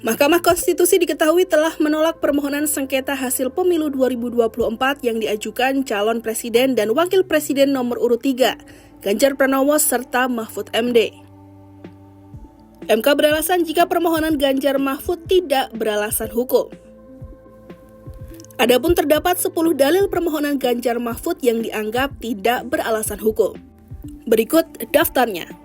Mahkamah Konstitusi diketahui telah menolak permohonan sengketa hasil pemilu 2024 yang diajukan calon presiden dan wakil presiden nomor urut 3, Ganjar Pranowo serta Mahfud MD. MK beralasan jika permohonan Ganjar Mahfud tidak beralasan hukum. Adapun terdapat 10 dalil permohonan Ganjar Mahfud yang dianggap tidak beralasan hukum. Berikut daftarnya.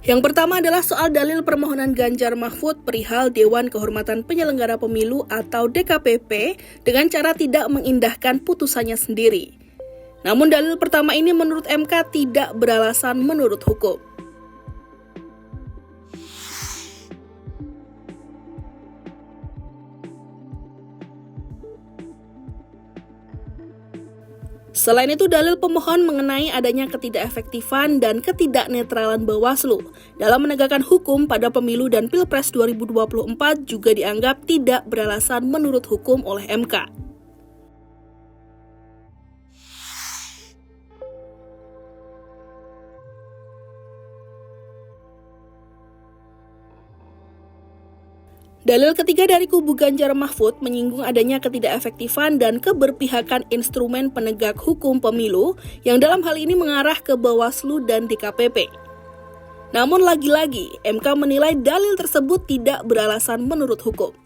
Yang pertama adalah soal dalil permohonan Ganjar Mahfud perihal Dewan Kehormatan Penyelenggara Pemilu atau DKPP dengan cara tidak mengindahkan putusannya sendiri. Namun dalil pertama ini menurut MK tidak beralasan menurut hukum. Selain itu, dalil pemohon mengenai adanya ketidakefektifan dan ketidaknetralan Bawaslu dalam menegakkan hukum pada pemilu dan Pilpres 2024 juga dianggap tidak beralasan menurut hukum oleh MK. Dalil ketiga dari kubu Ganjar Mahfud menyinggung adanya ketidakefektifan dan keberpihakan instrumen penegak hukum pemilu yang dalam hal ini mengarah ke Bawaslu dan DKPP. Namun lagi-lagi, MK menilai dalil tersebut tidak beralasan menurut hukum.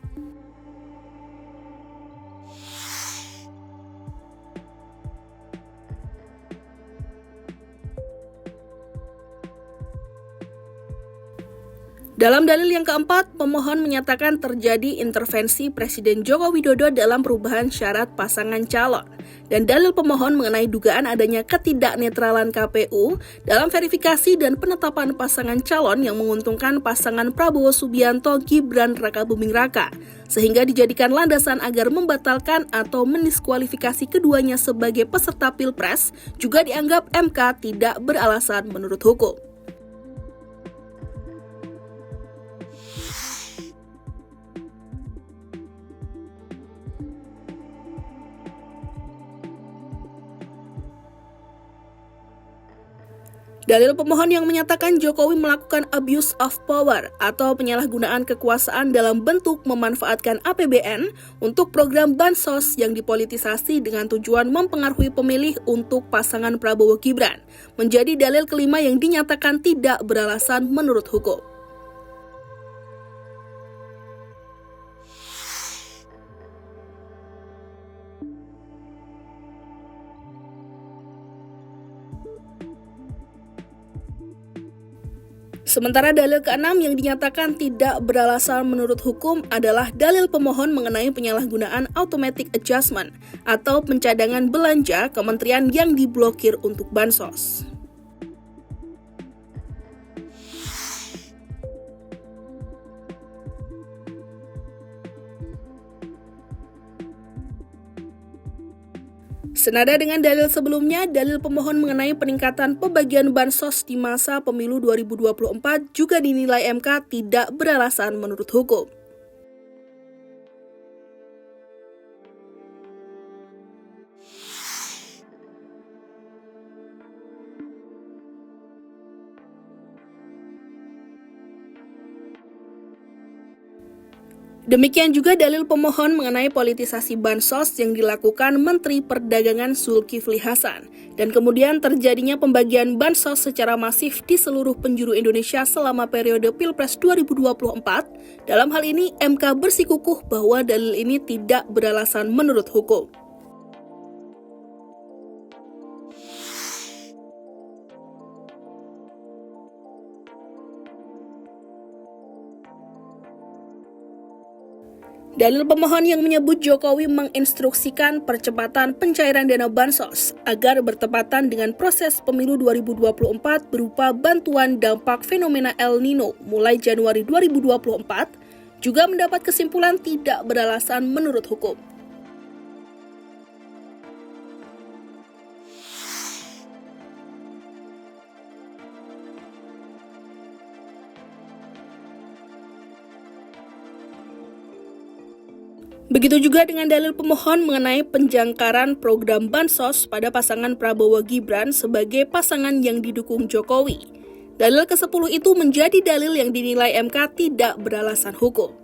Dalam dalil yang keempat, pemohon menyatakan terjadi intervensi Presiden Joko Widodo dalam perubahan syarat pasangan calon. Dan dalil pemohon mengenai dugaan adanya ketidaknetralan KPU dalam verifikasi dan penetapan pasangan calon yang menguntungkan pasangan Prabowo Subianto Gibran Rakabuming Raka, sehingga dijadikan landasan agar membatalkan atau mendiskualifikasi keduanya sebagai peserta Pilpres, juga dianggap MK tidak beralasan menurut hukum. Dalil pemohon yang menyatakan Jokowi melakukan abuse of power atau penyalahgunaan kekuasaan dalam bentuk memanfaatkan APBN untuk program bansos yang dipolitisasi dengan tujuan mempengaruhi pemilih untuk pasangan Prabowo Gibran menjadi dalil kelima yang dinyatakan tidak beralasan menurut hukum. Sementara dalil keenam yang dinyatakan tidak beralasan menurut hukum adalah dalil pemohon mengenai penyalahgunaan automatic adjustment atau pencadangan belanja kementerian yang diblokir untuk bansos. Senada dengan dalil sebelumnya, dalil pemohon mengenai peningkatan pembagian bansos di masa pemilu 2024 juga dinilai MK tidak beralasan menurut hukum. Demikian juga dalil pemohon mengenai politisasi bansos yang dilakukan Menteri Perdagangan Zulkifli Hasan dan kemudian terjadinya pembagian bansos secara masif di seluruh penjuru Indonesia selama periode Pilpres 2024. Dalam hal ini, MK bersikukuh bahwa dalil ini tidak beralasan menurut hukum. Dalil pemohon yang menyebut Jokowi menginstruksikan percepatan pencairan dana bansos agar bertepatan dengan proses pemilu 2024 berupa bantuan dampak fenomena El Nino mulai Januari 2024 juga mendapat kesimpulan tidak beralasan menurut hukum. Begitu juga dengan dalil pemohon mengenai penjangkaran program Bansos pada pasangan Prabowo Gibran sebagai pasangan yang didukung Jokowi. Dalil ke-10 itu menjadi dalil yang dinilai MK tidak beralasan hukum.